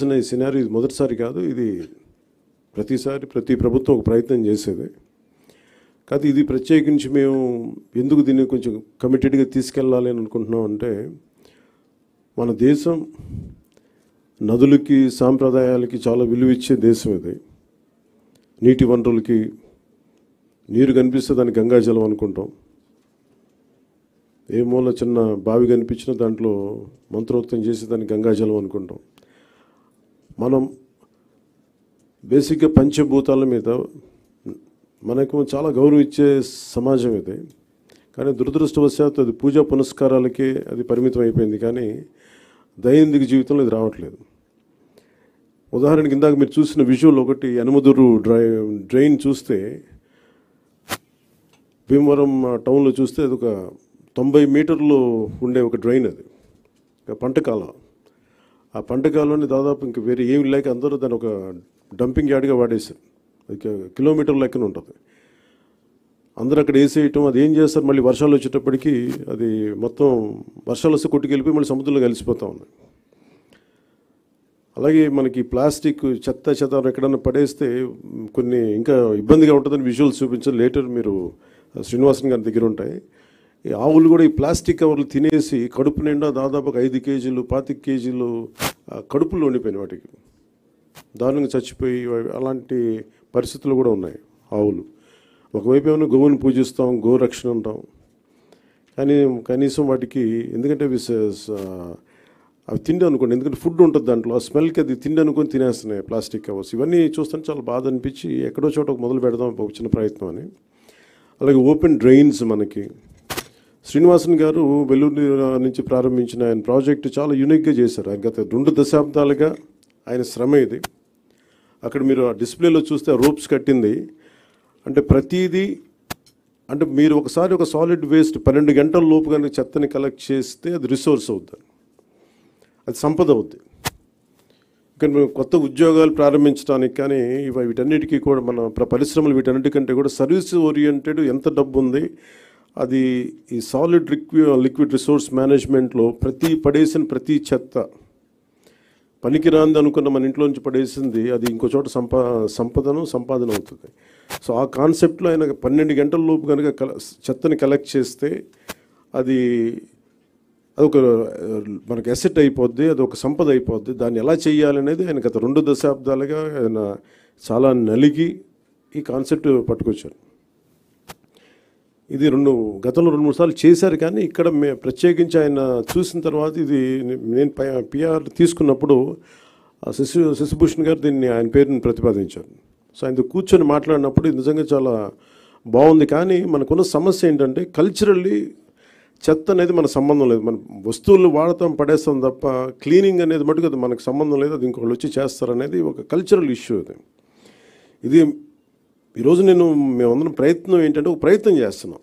తెలిసిన ఈ సినారీ ఇది మొదటిసారి కాదు, ఇది ప్రతిసారి ప్రతి ప్రభుత్వం ఒక ప్రయత్నం చేసేది. కాదు ఇది ప్రత్యేకించి మేము ఎందుకు దీన్ని కొంచెం కమిటెడ్గా తీసుకెళ్ళాలి అని అనుకుంటున్నాం అంటే, మన దేశం నదులకి సాంప్రదాయాలకి చాలా విలువ ఇచ్చే దేశం ఇది. నీటి వనరులకి నీరు కనిపిస్తే దాన్ని గంగాజలం అనుకుంటాం. ఏ మూల చిన్న బావి కనిపించినా దాంట్లో మంత్రోక్తం చేసి దాన్ని గంగాజలం అనుకుంటాం. మనం బేసిక్గా పంచభూతాల మీద మనకు చాలా గౌరవం ఇచ్చే సమాజం ఇది. కానీ దురదృష్టవశాత్తు అది పూజా పునస్కారాలకే అది పరిమితం అయిపోయింది, కానీ దైనందిక జీవితంలో ఇది రావట్లేదు. ఉదాహరణకి ఇందాక మీరు చూసిన విజువల్ ఒకటి, యనమదురు డ్రైన్ చూస్తే భీమవరం టౌన్లో చూస్తే అది ఒక 90 మీటర్లు ఉండే ఒక డ్రైన్. అది పంటకాలం. ఆ పంటకాలంలో దాదాపు ఇంక వేరే ఏమి లేక అందరూ దాన్ని ఒక డంపింగ్ యార్డ్గా వాడేశారు. అది కిలోమీటర్ లెక్కన ఉంటుంది. అందరూ అక్కడ వేసేయటం, అది ఏం చేస్తారు, మళ్ళీ వర్షాలు వచ్చేటప్పటికి అది మొత్తం వర్షాలు వస్తే కొట్టుకెళ్ళిపోయి మళ్ళీ సముద్రంలో కలిసిపోతూ ఉంది. అలాగే మనకి ప్లాస్టిక్ చెత్త ఎక్కడన్నా పడేస్తే కొన్ని ఇంకా ఇబ్బందిగా ఉంటుందని విజువల్స్ చూపించారు. లేటర్ మీరు శ్రీనివాసన్ గారి దగ్గర ఉంటాయి. ఈ ఆవులు కూడా ఈ ప్లాస్టిక్ కవర్లు తినేసి కడుపు నిండా దాదాపు 5 కేజీలు 25 కేజీలు కడుపులో ఉండిపోయినాయి. వాటికి దారుణంగా చచ్చిపోయి అలాంటి పరిస్థితులు కూడా ఉన్నాయి ఆవులు. ఒకవైపు ఏమైనా గోవుని పూజిస్తాం, గోరక్షణ అంటాం, కానీ కనీసం వాటికి ఎందుకంటే అవి తిండి అనుకోండి, ఎందుకంటే ఫుడ్ ఉంటుంది దాంట్లో, ఆ స్మెల్కి అది తిండి అనుకొని తినేస్తున్నాయి ప్లాస్టిక్ కవర్స్. ఇవన్నీ చూస్తుంటే చాలా బాధ అనిపించి ఎక్కడో చోట మొదలు పెడదాం ఒక చిన్న ప్రయత్నం అని. అలాగే ఓపెన్ డ్రైన్స్ మనకి శ్రీనివాసన్ గారు వెల్లూరు నుంచి ప్రారంభించిన ఆయన ప్రాజెక్టు చాలా యూనిక్గా చేశారు. ఆయన గత 2 దశాబ్దాలుగా ఆయన శ్రమ ఇది. అక్కడ మీరు ఆ డిస్ప్లేలో చూస్తే రోప్స్ కట్టింది అంటే ప్రతిదీ, అంటే మీరు ఒకసారి ఒక సాలిడ్ వేస్ట్ 12 గంటల లోపు కనుక చెత్తని కలెక్ట్ చేస్తే అది రిసోర్స్ అవుతుంది, అది సంపద అవుద్ది. ఇక్కడ మేము కొత్త ఉద్యోగాలు ప్రారంభించడానికి కానీ వీటన్నిటికీ కూడా మన పరిశ్రమలు వీటన్నిటికంటే కూడా సర్వీస్ ఓరియంటెడ్ ఎంత డబ్బు ఉంది, అది ఈ సాలిడ్ లిక్విడ్ రిసోర్స్ మేనేజ్మెంట్లో పడేసిన ప్రతి చెత్త పనికిరాంది అనుకున్న మన ఇంట్లో నుంచి పడేసింది అది ఇంకో చోట సంపాదన అవుతుంది. సో ఆ కాన్సెప్ట్లో ఆయన 12 గంటల లోపు కనుక చెత్తని కలెక్ట్ చేస్తే అది ఒక మనకు అసెట్ అయిపోద్ది, అది ఒక సంపద అయిపోద్ది. దాన్ని ఎలా చేయాలనేది ఆయన గత 2 దశాబ్దాలుగా ఆయన చాలా నలిగి ఈ కాన్సెప్ట్ పట్టుకొచ్చారు. ఇది గతంలో 2-3 సార్లు చేశారు, కానీ ఇక్కడ ప్రత్యేకించి ఆయన చూసిన తర్వాత ఇది నేను పిఆర్ తీసుకున్నప్పుడు శశిభూషణ్ గారు దీన్ని ఆయన పేరుని ప్రతిపాదించారు. సో ఆయన కూర్చొని మాట్లాడినప్పుడు ఇది నిజంగా చాలా బాగుంది. కానీ మనకున్న సమస్య ఏంటంటే కల్చరల్లీ చెత్త అనేది మన సంబంధం లేదు. మన వస్తువులు వాడతాం, పడేస్తాం తప్ప క్లీనింగ్ అనేది మటుకు అది మనకు సంబంధం లేదు, అది ఇంకొకళ్ళు వచ్చి చేస్తారనేది ఒక కల్చరల్ ఇష్యూ. ఇది ఈరోజు మేమందరం ప్రయత్నం ఏంటంటే ఒక ప్రయత్నం చేస్తున్నాం,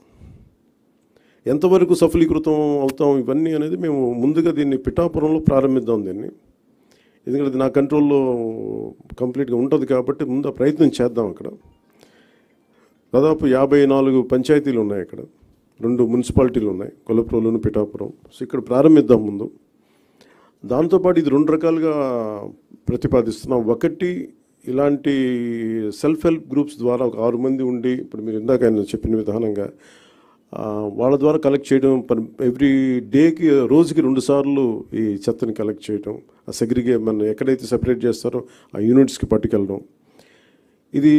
ఎంతవరకు సఫలీకృతం అవుతాం ఇవన్నీ అనేది మేము ముందుగా దీన్ని పిఠాపురంలో ప్రారంభిద్దాం దీన్ని. ఎందుకంటే అది నా కంట్రోల్లో కంప్లీట్గా ఉంటుంది కాబట్టి ముందు ఆ ప్రయత్నం చేద్దాం. అక్కడ దాదాపు 54 పంచాయతీలు ఉన్నాయి, అక్కడ 2 మున్సిపాలిటీలు ఉన్నాయి, కొలప్రోలును పిఠాపురం. సో ఇక్కడ ప్రారంభిద్దాం ముందు. దాంతోపాటు ఇది 2 రకాలుగా ప్రతిపాదిస్తున్నాం. ఒకటి, ఇలాంటి సెల్ఫ్ హెల్ప్ గ్రూప్స్ ద్వారా ఒక 6 మంది ఉండి, ఇప్పుడు మీరు ఇందాక ఆయన చెప్పిన విధానంగా వాళ్ళ ద్వారా కలెక్ట్ చేయడం, ఎవ్రీ డేకి రోజుకి 2 సార్లు ఈ చెత్తని కలెక్ట్ చేయడం, ఆ సెగ్రిగే మన ఎక్కడైతే సెపరేట్ చేస్తారో ఆ యూనిట్స్కి పట్టుకెళ్ళడం. ఇది